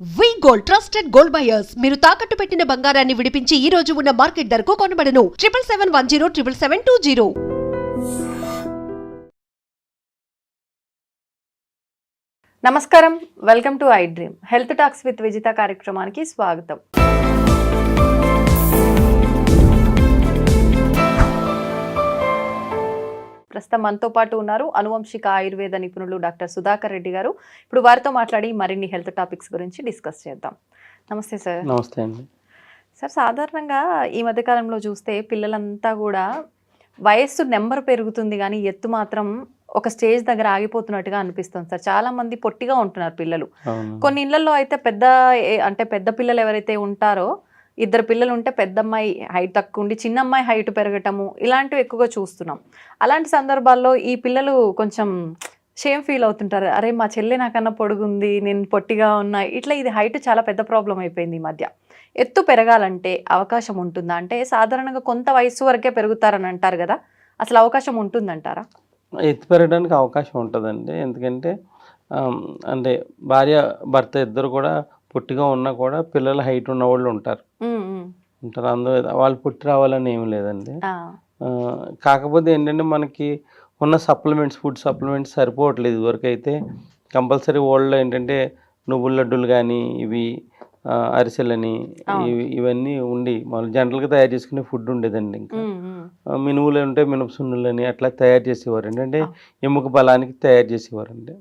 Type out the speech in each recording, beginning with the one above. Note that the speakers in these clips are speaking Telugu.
వి గోల్డ్ ట్రస్టెడ్ గోల్డ్ బయర్స్ మీరు తాకట్టు పెట్టిన బంగారాన్ని విడిపించి ఈ రోజు ఉన్న మార్కెట్ ధరకు కొనబడను 7771077720. నమస్కారం, welcome to I dream health talks with Vijitha కార్యక్రమానికి స్వాగతం. ప్రస్తుతం మనతో పాటు ఉన్నారు అనువంశిక ఆయుర్వేద నిపుణులు డాక్టర్ సుధాకర్ రెడ్డి గారు. ఇప్పుడు వారితో మాట్లాడి మరిన్ని హెల్త్ టాపిక్స్ గురించి డిస్కస్ చేద్దాం. నమస్తే సార్. నమస్తే అండి. సార్, సాధారణంగా ఈ మధ్యకాలంలో చూస్తే పిల్లలంతా కూడా వయస్సు నెంబర్ పెరుగుతుంది కానీ ఎత్తు మాత్రం ఒక స్టేజ్ దగ్గర ఆగిపోతున్నట్టుగా అనిపిస్తుంది సార్. చాలా మంది పొట్టిగా ఉంటున్నారు పిల్లలు. కొన్ని ఇళ్లలో అయితే పెద్ద పిల్లలు ఎవరైతే ఉంటారో, ఇద్దరు పిల్లలు ఉంటే పెద్ద అమ్మాయి హైట్ తక్కువ ఉండి చిన్న అమ్మాయి హైట్ పెరగటము ఇలాంటివి ఎక్కువగా చూస్తున్నాం. అలాంటి సందర్భాల్లో ఈ పిల్లలు కొంచెం షేమ్ ఫీల్ అవుతుంటారు. అరే, మా చెల్లె నాకన్నా పొడుగుంది, నేను పొట్టిగా ఉన్నా, ఇట్లా ఇది హైట్ చాలా పెద్ద ప్రాబ్లం అయిపోయింది ఈ మధ్య. ఎత్తు పెరగాలంటే అవకాశం ఉంటుందా? అంటే సాధారణంగా కొంత వయసు వరకే పెరుగుతారని అంటారు కదా, అసలు అవకాశం ఉంటుందంటారా? ఎత్తు పెరగడానికి అవకాశం ఉంటుందండి. ఎందుకంటే అంటే భార్య భర్త ఇద్దరు కూడా పొట్టిగా ఉన్నా కూడా పిల్లల హైట్ ఉన్న వాళ్ళు ఉంటారు. అందులో వాళ్ళు పుట్టి రావాలని ఏమి లేదండి. కాకపోతే ఏంటంటే మనకి ఉన్న ఫుడ్ సప్లిమెంట్స్ సరిపోవట్లేదు. ఇదివరకు అయితే కంపల్సరీ వరల్డ్లో ఏంటంటే నువ్వుల లడ్డూలు కానీ ఇవి అరిసెలని ఇవన్నీ ఉండి మనం జనరల్గా తయారు చేసుకునే ఫుడ్ ఉండేదండి. ఇంకా మినువులు ఉంటే మినప సున్నులని అట్లా తయారు చేసేవారు. ఏంటంటే ఎముక బలానికి తయారు చేసేవారండి.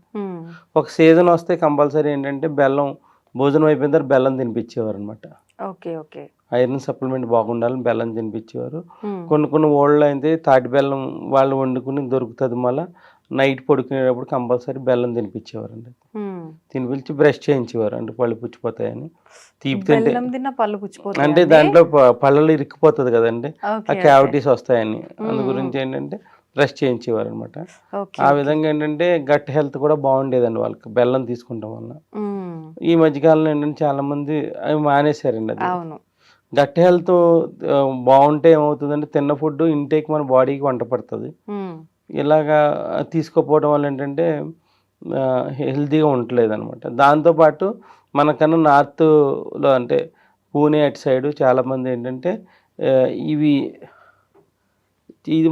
ఒక సీజన్ వస్తే కంపల్సరీ ఏంటంటే బెల్లం భోజనం అయిపోయిన తర్వాత బెల్లం తినిపించేవారు అనమాట. ఐరన్ సప్లిమెంట్ బాగుండాలని బెల్లం తినిపించేవారు. కొన్ని ఓళ్ళలో అయితే తాటి బెల్లం వాళ్ళు వండుకుని దొరుకుతుంది. మళ్ళీ నైట్ పడుకునేటప్పుడు కంపల్సరీ బెల్లం తినిపించేవారండి. తినిపించి బ్రష్ చేయించేవారు. అంటే పళ్ళు పుచ్చిపోతాయని. తీపి తింటే అంటే దాంట్లో పళ్ళలో ఇరిక్కిపోతుంది కదండి, ఆ క్యావిటీస్ వస్తాయని. అందు గురించి ఏంటంటే బ్రష్ చేయించేవారు అనమాట. ఆ విధంగా ఏంటంటే గట్ హెల్త్ కూడా బాగుండేదండి వాళ్ళకి బెల్లం తీసుకుంటాం వల్ల. ఈ మధ్యకాలంలో ఏంటంటే చాలా మంది అవి మానేశారండి. అది గట్ హెల్త్ బాగుంటే ఏమవుతుందంటే తిన్న ఫుడ్ ఇంటేక్ మన బాడీకి వంట పడుతుంది. ఇలాగా తీసుకోపోవడం వల్ల ఏంటంటే హెల్తీగా ఉండలేదు అనమాట. దాంతోపాటు మనకన్నా నార్త్లో అంటే పూణే అటు సైడు చాలామంది ఏంటంటే ఇది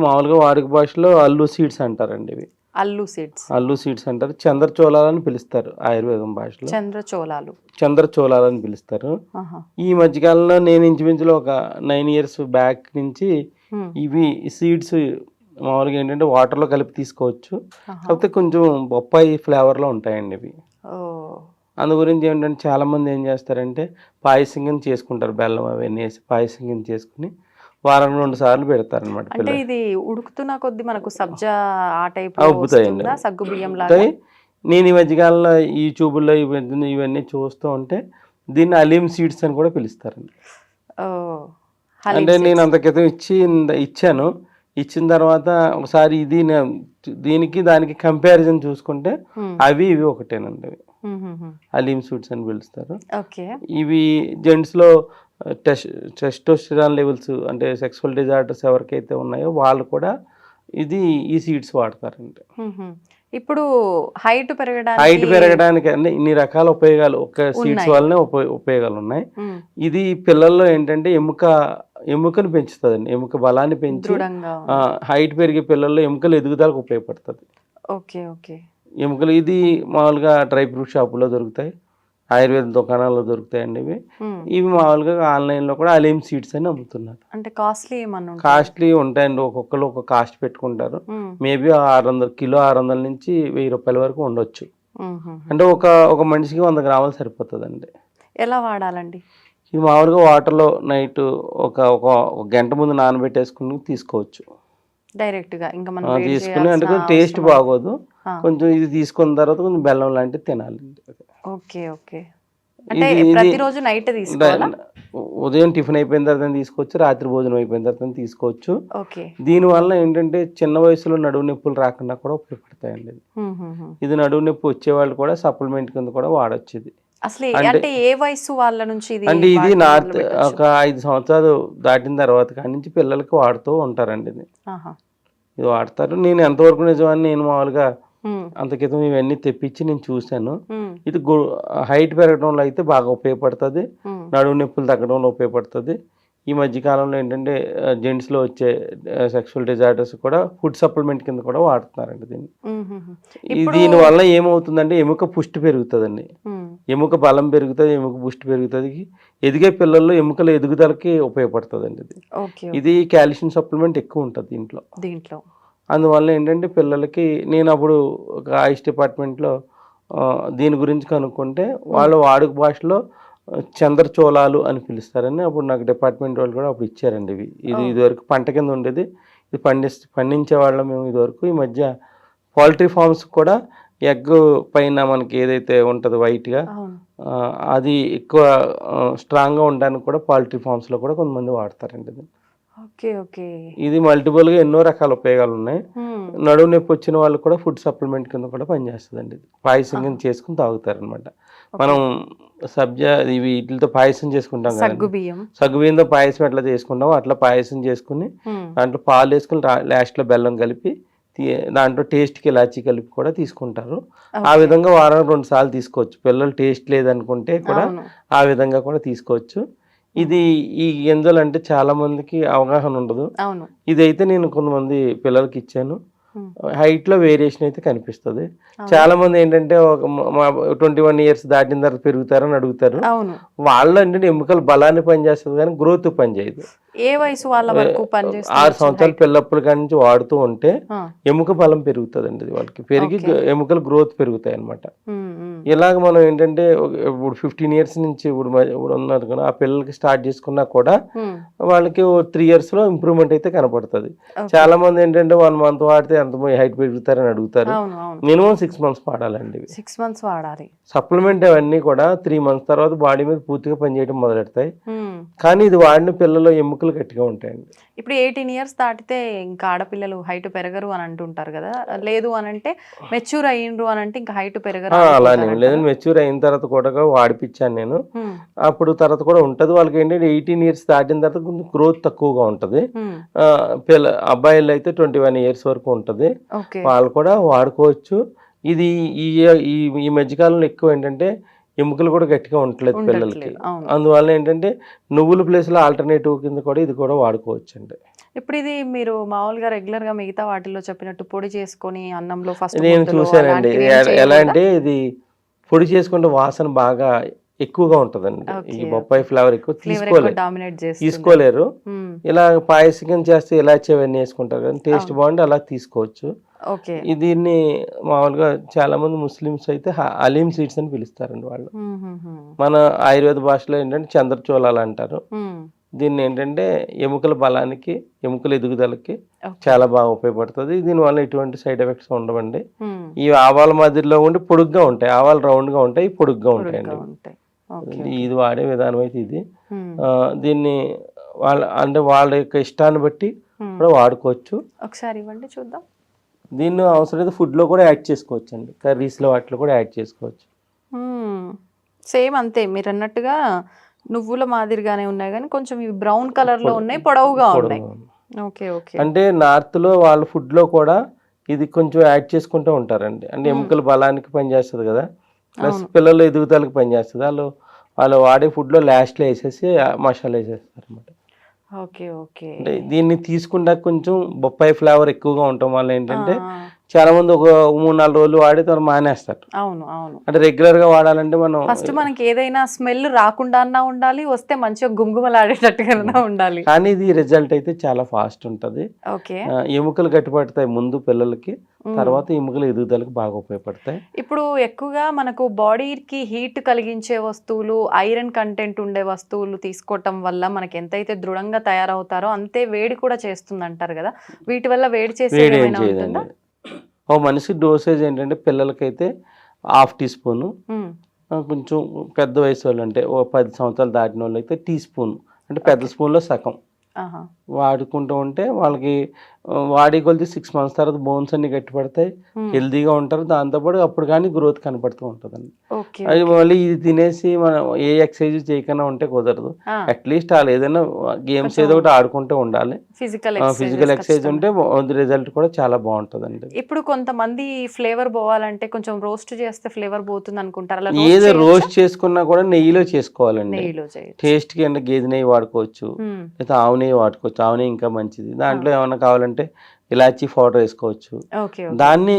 మామూలుగా వాడుక భాషలో అల్లు సీడ్స్ అంటారండి. ఇవి అల్లు సీడ్స్ అంటారు. చంద్రచోళాలు అని పిలుస్తారు ఆయుర్వేదం భాషలో. చంద్రచోళాలు అని పిలుస్తారు. ఈ మధ్యకాలంలో నేను ఇంచుమించులో ఒక 9 years బ్యాక్ నుంచి ఇవి సీడ్స్ మామూలుగా ఏంటంటే వాటర్లో కలిపి తీసుకోవచ్చు. కాకపోతే కొంచెం బొప్పాయి ఫ్లేవర్లో ఉంటాయండి ఇవి. అందు గురించి ఏంటంటే చాలామంది ఏం చేస్తారంటే పాయసం కింద చేసుకుంటారు. బెల్లం అవన్నీ వేసి పాయసం కింద చేసుకుని వారం 2 సార్లు పెడతారనమాట. ఇది ఉడుకుతున్న కొద్ది మనకు సబ్జా ఆ టైప్ అవుతాయండి. నేను ఈ మధ్యకాలంలో యూట్యూబ్లో ఇవన్నీ చూస్తూ ఉంటే దీన్ని అలీమ్ సీడ్స్ అని కూడా పిలుస్తారండి. అంటే నేను అంత క్రితం ఇచ్చాను. ఇచ్చిన తర్వాత ఒకసారి దీనికి దానికి కంపారిజన్ చూసుకుంటే అవి ఇవి ఒకటేనండి. అలీమ్ సీడ్స్ అని పిలుస్తారు. ఇవి జెంట్స్లో టెస్టోస్టెరాన్ లెవెల్స్ అంటే సెక్సువల్ డిజార్డర్స్ ఎవరికైతే ఉన్నాయో వాళ్ళు కూడా ఈ సీడ్స్ వాడతారండి. ఇప్పుడు హైట్ పెరగడానికి అంటే ఇన్ని రకాల ఉపయోగాలు ఒక సీడ్స్ వల్లనే ఉపయోగాలు ఉన్నాయి. ఇది పిల్లల్లో ఏంటంటే ఎముకను పెంచుతుందండి. ఎముక బలాన్ని పెంచి హైట్ పెరిగే పిల్లల్లో ఎముకలు ఎదుగుదలకు ఉపయోగపడుతుంది. ఎముకలు ఇది మామూలుగా డ్రై ఫ్రూట్ షాపులో దొరుకుతాయి, ఆయుర్వేద దుకాణాల్లో దొరుకుతాయండి. ఇవి మామూలుగా ఆన్లైన్లో కూడా అలీమ్ సీడ్స్ అని అమ్ముతున్నారు. అంటే కాస్ట్లీ ఉంటాయండి. ఒక్కొక్కరు ఒక కాస్ట్ పెట్టుకుంటారు. మేబీ 600 కిలో 600 నుంచి 1000 రూపాయల వరకు ఉండొచ్చు. అంటే ఒక మనిషికి 100 గ్రాములు సరిపోతుందండి. ఎలా వాడాలండి? ఇది మామూలుగా వాటర్లో నైట్ ఒక గంట ముందు నానబెట్టేసుకుని తీసుకోవచ్చు డైరెక్ట్గా. ఇంకా తీసుకుని అంటే కొంచెం టేస్ట్ బాగోదు. కొంచెం ఇది తీసుకున్న తర్వాత కొంచెం బెల్లం లాంటివి తినాలి. ఉదయం టిఫిన్ అయిపోయిన తర్వాత తీసుకోవచ్చు, రాత్రి భోజనం అయిపోయిన తర్వాత తీసుకోవచ్చు. దీనివల్ల ఏంటంటే చిన్న వయసులో నడువు నొప్పులు రాకుండా కూడా ఉపయోగపడతాయండి. ఇది నడువు నొప్పి వచ్చేవాళ్ళు కూడా సప్లిమెంట్ కింద కూడా వాడచ్చు. ఇది అంటే ఏ వయసు వాళ్ళ నుంచి అంటే ఇది ఒక 5 సంవత్సరాలు దాటిన తర్వాత కాడి నుంచి పిల్లలకి వాడుతూ ఉంటారండి. ఇది వాడతారు. నేను ఎంతవరకు నిజమని నేను మామూలుగా అంత క్రితం ఇవన్నీ తెప్పించి నేను చూశాను. ఇది హైట్ పెరగడంలో అయితే బాగా ఉపయోగపడుతుంది, నడుము నొప్పులు తగ్గడంలో ఉపయోగపడుతుంది. ఈ మధ్యకాలంలో ఏంటంటే జెంట్స్లో వచ్చే సెక్షువల్ డిజార్డర్స్ కూడా ఫుడ్ సప్లిమెంట్ కింద కూడా వాడుతున్నారండి దీన్ని. దీనివల్ల ఏమవుతుందంటే ఎముక పుష్టి పెరుగుతుందండి, ఎముక బలం పెరుగుతుంది, ఎముక పుష్టి పెరుగుతుంది. ఎదిగే పిల్లల్లో ఎముకల ఎదుగుదలకి ఉపయోగపడుతుందండి ఇది కాల్షియం సప్లిమెంట్ ఎక్కువ ఉంటుంది దీంట్లో. అందువల్ల ఏంటంటే పిల్లలకి నేను అప్పుడు ఒక ఆయుష్ డిపార్ట్మెంట్లో దీని గురించి కనుక్కుంటే వాళ్ళు వాడుక భాషలో చంద్రచోళాలు అని పిలుస్తారని అప్పుడు నాకు డిపార్ట్మెంట్ వాళ్ళు కూడా అప్పుడు ఇచ్చారండి. ఇదివరకు పంట కింద ఉండేది, ఇది పండించే వాళ్ళం మేము ఇదివరకు. ఈ మధ్య పౌల్ట్రీ ఫార్మ్స్ కూడా ఎగ్ పైన మనకి ఏదైతే ఉంటుందో వైట్గా అది ఎక్కువ స్ట్రాంగ్గా ఉండడానికి కూడా పౌల్ట్రీ ఫార్మ్స్లో కూడా కొంతమంది వాడతారండి ఇది. ఇది మల్టిపుల్గా ఎన్నో రకాల ఉపయోగాలు ఉన్నాయి. నడుము నొప్పి వచ్చిన వాళ్ళు కూడా ఫుడ్ సప్లిమెంట్ కింద కూడా పనిచేస్తుందండి. పాయసం కింద చేసుకుని తాగుతారు అనమాట. మనం వీటితో పాయసం చేసుకుంటాం కదా, సగ్గుబియ్యంతో పాయసం ఎట్లా చేసుకుంటామో అట్లా పాయసం చేసుకుని దాంట్లో పాలు వేసుకుని లాస్ట్లో బెల్లం కలిపి దాంట్లో టేస్ట్కి ఇలాచీ కలిపి కూడా తీసుకుంటారు. ఆ విధంగా వారానికి 2 సార్లు తీసుకోవచ్చు. పిల్లలు టేస్ట్ లేదనుకుంటే కూడా ఆ విధంగా కూడా తీసుకోవచ్చు. ఇది ఈ గింజలు అంటే చాలా మందికి అవగాహన ఉండదు. ఇదైతే నేను కొంతమంది పిల్లలకి ఇచ్చాను. హైట్ లో వేరియేషన్ అయితే కనిపిస్తుంది. చాలా మంది ఏంటంటే 21 years దాటిన తర్వాత పెరుగుతారని అడుగుతారు. వాళ్ళు ఏంటంటే ఎముకలు బలాన్ని పనిచేస్తుంది కానీ గ్రోత్ పనిచేయదు. ఏ వయసు వాళ్ళ వరకు 6 సంవత్సరాల పిల్లప్పుల కాడి నుంచి వాడుతూ ఉంటే ఎముక బలం పెరుగుతుంది అండి వాళ్ళకి, పెరిగి ఎముకలు గ్రోత్ పెరుగుతాయి అనమాట. ఇలాగ మనం ఏంటంటే ఇప్పుడు 15 years నుంచి ఇప్పుడు ఉన్నారు కదా, ఆ పిల్లలకి స్టార్ట్ చేసుకున్నా కూడా వాళ్ళకి 3 years లో ఇంప్రూవ్మెంట్ అయితే కనపడుతుంది. చాలా మంది ఏంటంటే 1 month వాడితే ఎంత హైట్ పెరుగుతారని అడుగుతారు. Minimum 6 months వాడాలండి. 6 months వాడాలి. సప్లిమెంట్ అవన్నీ కూడా 3 months తర్వాత బాడీ మీద పూర్తిగా పనిచేయడం మొదలెడతాయి. కానీ ఇది వాడిన పిల్లలు ఎముకలు గట్టిగా ఉంటాయండి. ఇప్పుడు 18 years దాటితే ఇంకా ఆడపిల్లలు హైట్ పెరగరు అని అంటుంటారు కదా, లేదు అని అంటే మెచ్యూర్ అయ్యిండ్రు అని అంటే ఇంకా హైట్ పెరగరు అలానే లేదు. మెచ్యూర్ అయిన తర్వాత కూడా వాడిపించాను నేను. అప్పుడు తర్వాత కూడా ఉంటది వాళ్ళకి ఏంటంటే 18 years దాటిన తర్వాత కొంచెం గ్రోత్ తక్కువగా ఉంటది. అబ్బాయిలు అయితే 21 years వరకు ఉంటది, వాళ్ళు కూడా వాడుకోవచ్చు. ఇది ఈ మధ్యకాలంలో ఎక్కువ ఏంటంటే ఎముకలు కూడా గట్టిగా ఉండట్లేదు పిల్లలకి. అందువల్ల ఏంటంటే నువ్వుల ప్లేస్ లో ఆల్టర్నేటివ్ కింద కూడా ఇది కూడా వాడుకోవచ్చు అండి. ఇప్పుడు ఇది మీరు మామూలుగా రెగ్యులర్ గా మిగతా వాటిల్లో చెప్పినట్టు పొడి చేసుకొని అన్నంలో ఫస్ట్ నేను చూసానండి. ఎలా అంటే ఇది పొడి చేసుకుంటే వాసన బాగా ఎక్కువగా ఉంటదండి. ఈ బొప్పాయి ఫ్లేవర్ ఎక్కువ తీసుకోలేరు. ఇలా పాయసం చేస్తే ఇలాచి అవన్నీ వేసుకుంటారు కానీ టేస్ట్ బాగుండి అలా తీసుకోవచ్చు. దీన్ని మామూలుగా చాలా మంది ముస్లిమ్స్ అయితే అలీం సీడ్స్ అని పిలుస్తారండి వాళ్ళు. మన ఆయుర్వేద భాషలో ఏంటంటే చంద్రచోళాలు అంటారు. దీన్ని ఏంటంటే ఎముకల బలానికి, ఎముకల ఎదుగుదలకి చాలా బాగా ఉపయోగపడుతుంది. దీనివల్ల ఎటువంటి సైడ్ ఎఫెక్ట్స్ ఉండవండి. ఈ ఆవాల మధ్యలో ఉండి పొడుగ్గా ఉంటాయి, ఆవాలు రౌండ్ గా ఉంటాయి, పొడుగ్గా ఉంటాయండి. ఇది వాడే విధానం అయితే ఇది. దీన్ని వాళ్ళ యొక్క ఇష్టాన్ని బట్టి కూడా వాడుకోవచ్చు. ఒకసారి ఇవ్వండి చూద్దాం. దీన్ని అవసరమైతే ఫుడ్ లో కూడా యాడ్ చేసుకోవచ్చు అండి, కర్రీస్ లో వాటిలో కూడా యాడ్ చేసుకోవచ్చు. సేమ్ అంతే మీరు అన్నట్టుగా నువ్వుల మాదిరిగానే ఉన్నాయి కానీ కొంచెం ఇవి బ్రౌన్ కలర్ లో ఉన్నాయి, పొడవుగా ఉన్నాయి. అంటే నార్త్ లో వాళ్ళ ఫుడ్ లో కూడా ఇది కొంచెం యాడ్ చేసుకుంటూ ఉంటారండి. అంటే ఎముకల బలానికి పనిచేస్తుంది కదా, ప్లస్ పిల్లల ఎదుగుదలకు పనిచేస్తుంది. వాళ్ళు వాడే ఫుడ్ లో లాస్ట్ లో వేసేసి మసాలా వేసేస్తారు అనమాట. అంటే దీన్ని తీసుకుంటా కొంచెం బొప్పాయి ఫ్లేవర్ ఎక్కువగా ఉండటం వల్ల ఏంటంటే చాలా మంది ఒక 3-4 రోజులు వాడి తర్వాత మానేస్తారు. అంటే రెగ్యులర్ గా వాడాలంటే మనం ఫస్ట్ మనకి ఏదైనా స్మెల్ రాకుండా ఉండాలి, వస్తే మంచిగా గుమగుమలాడేటట్టుగా ఉండాలి. కానీ ఇది రిజల్ట్ అయితే చాలా ఫాస్ట్ ఉంటది. ఎముకలు గట్టిపడతాయి ముందు పిల్లలకి, తర్వాత ఎముకలు ఎదుగుదలకు బాగా ఉపయోగపడతాయి. ఇప్పుడు ఎక్కువగా మనకు బాడీకి హీట్ కలిగించే వస్తువులు, ఐరన్ కంటెంట్ ఉండే వస్తువులు తీసుకోవటం వల్ల మనకి ఎంతైతే దృఢంగా తయారవుతారో అంతే వేడి కూడా చేస్తుంది అంటారు కదా, వీటి వల్ల వేడి చేసేది ఏమైనా ఉంటుందా? ఓ మనిషి డోసేజ్ ఏంటంటే పిల్లలకైతే 1/2 teaspoon, కొంచెం పెద్ద వయసు వాళ్ళు అంటే ఓ 10 సంవత్సరాలు దాటిన వాళ్ళు అయితే 1 teaspoon, అంటే పెద్ద స్పూన్లో సగం వాడుకుంటూ ఉంటే వాళ్ళకి వాడి కొలిది 6 months తర్వాత బోన్స్ అన్ని గట్టి పడతాయి, హెల్దీగా ఉంటారు. దాంతోపాటు అప్పుడు కానీ గ్రోత్ కనపడుతూ ఉంటుందండి. ఓకే. అది మళ్ళీ ఇది తినేసి మనం ఏ ఎక్సర్సైజ్ చేయకుండా ఉంటే కుదరదు. అట్లీస్ట్ వాళ్ళు ఏదైనా గేమ్స్ ఏదో ఒకటి ఆడుకుంటూ ఉండాలి. ఫిజికల్ ఎక్సర్సైజ్ ఉంటే రిజల్ట్ కూడా చాలా బాగుంటుందండి. ఇప్పుడు కొంతమంది ఫ్లేవర్ పోవాలంటే కొంచెం రోస్ట్ చేస్తే ఫ్లేవర్ పోతుంది అనుకుంటారు. అలా ఏదో రోస్ట్ చేసుకున్నా కూడా నెయ్యిలో చేసుకోవాలండి. నెయ్యిలో చేయొచ్చు. టేస్ట్ కి అంటే గేదె నెయ్యి వాడుకోవచ్చు, లేదా ఆవు నెయ్యి వాడుకోవచ్చు. ఆవు నెయ్యి ఇంకా మంచిది. దాంట్లో ఏమైనా కావాలంటే ఇలాచీ పౌడర్ వేసుకోవచ్చు. దాన్ని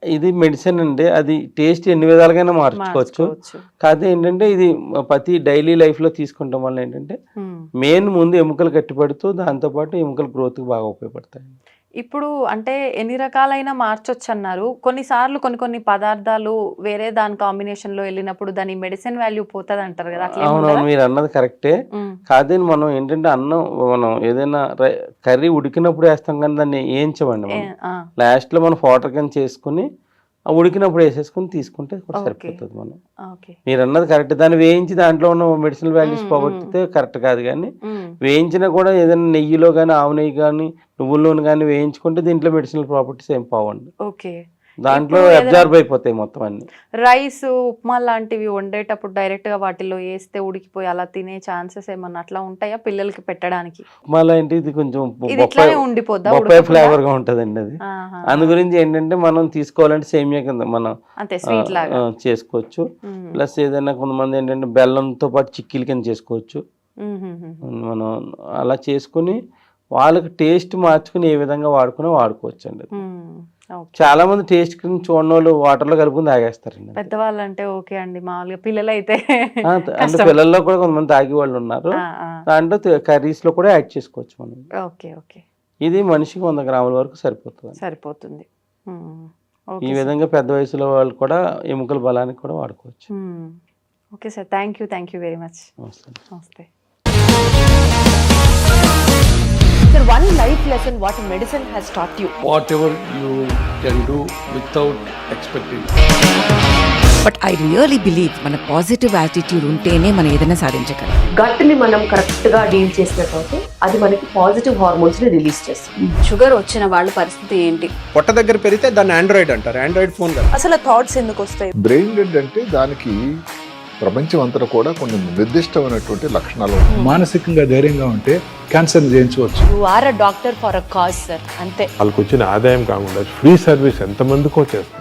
ఇది మెడిసిన్ అండి, అది టేస్ట్ ఎన్ని విధాలుగానే మార్చుకోవచ్చు. కాకపోతే ఏంటంటే ఇది ప్రతి డైలీ లైఫ్ లో తీసుకుంటాం వల్ల ఏంటంటే మెయిన్ ముందు ఎముకలు గట్టిపడుతూ దాంతోపాటు ఎముకల గ్రోత్ కి బాగా ఉపయోగపడతాయి. ఇప్పుడు అంటే ఎన్ని రకాలైన మార్చొచ్చు అన్నారు. కొన్నిసార్లు కొన్ని పదార్థాలు వేరే దాని కాంబినేషన్ లో వెళ్ళినప్పుడు దాని మెడిసిన్ వాల్యూ పోతుంది అంటారు కదా. అవునవును, మీరు అన్నది కరెక్టే. కాదే మనం ఏంటంటే అన్నం మనం ఏదైనా కర్రీ ఉడికినప్పుడు వేస్తాం కానీ దాన్ని వేయించమండి. మనం లాస్ట్ లో మనం వాటర్ కింద చేసుకుని ఉడికినప్పుడు వేసేసుకుని తీసుకుంటే కూడా సరిపోతుంది. మనం మీరు అన్నది కరెక్ట్. దాన్ని వేయించి దాంట్లో ఉన్న మెడిసినల్ వాల్యూస్ పోగొట్టితే కరెక్ట్ కాదు. కానీ వేయించినా కూడా ఏదైనా నెయ్యిలో కానీ ఆవు నెయ్యి కానీ నువ్వుల నూనె కానీ వేయించుకుంటే దీంట్లో మెడిసినల్ ప్రాపర్టీస్ ఏం పోవండి. దాంట్లో అబ్జర్వ్ అయిపోతాయి మొత్తం అన్ని. రైస్ ఉప్మా లాంటివి వండేటప్పుడు డైరెక్ట్ గా వాటిలో వేస్తే ఉడికిపోయి అలా తినే ఛాన్సెస్ ఏమన్నా అట్లా ఉంటాయా పిల్లలకి పెట్టడానికి? ఉప్మాలో ఏంటి ఇది కొంచెం ఉండిపోద్దా ఫ్లేవర్ గా ఉంటదండి. అది అందు గురించి ఏంటంటే మనం తీసుకోవాలంటే సేమియా కింద మనం చేసుకోవచ్చు. ప్లస్ ఏదైనా కొంతమంది ఏంటంటే బెల్లంతో పాటు చిక్కీల కింద చేసుకోవచ్చు. మనం అలా చేసుకుని వాళ్ళకి టేస్ట్ మార్చుకుని ఏ విధంగా వాడుకోవచ్చు అండి. చాలా మంది టేస్ట్ చూడని వాళ్ళు వాటర్ లో కలుపుకుని తాగేస్తారండి. పెద్దవాళ్ళు అంటే ఓకే అండి, మామూలుగా పిల్లలు అయితే అంటే పిల్లల్లో కూడా కొంతమంది తాగే వాళ్ళు ఉన్నారు. దాంట్లో కర్రీస్ లో కూడా యాడ్ చేసుకోవచ్చు మనం. ఇది మనిషికి 100 గ్రాముల వరకు సరిపోతుంది. ఈ విధంగా పెద్ద వయసులో వాళ్ళు కూడా ఎముకల బలానికి కూడా వాడుకోవచ్చు. Okay sir, thank you very much. నమస్తే. Sir, one life lesson what medicine has taught you. Whatever you can do without expecting. But I really believe మన పాజిటివ్ యాటిట్యూడ్ ఉంటేనే మనం ఏదైనా సాధించగలం. గట్ ని మనం కరెక్ట్ గా డీల్ చేసినట్లయితే అది మనకి పాజిటివ్ హార్మోన్స్ ని రిలీజ్ చేస్తుంది. షుగర్ వచ్చిన వాళ్ళ పరిస్థితి ఏంటి? పొట్ట దగ్గర పెరిగితే దాన్ని ఆండ్రాయిడ్ అంటారు. ఆండ్రాయిడ్ ఫోన్ కదా. అసలు థాట్స్ ఎందుకు వస్తాయి? బ్రెయిన్ డెడ్ అంటే దానికి ప్రపంచం అంతా కూడా కొన్ని నిర్దిష్టమైనటువంటి లక్షణాలు. మానసికంగా ధైర్యంగా ఉంటే క్యాన్సర్ జయించవచ్చు. You are a doctor for a cause sir, అంతే. వాళ్ళకి వచ్చిన ఆదాయం కాకుండా ఫ్రీ సర్వీస్ ఎంతమందికో చేస్తారు.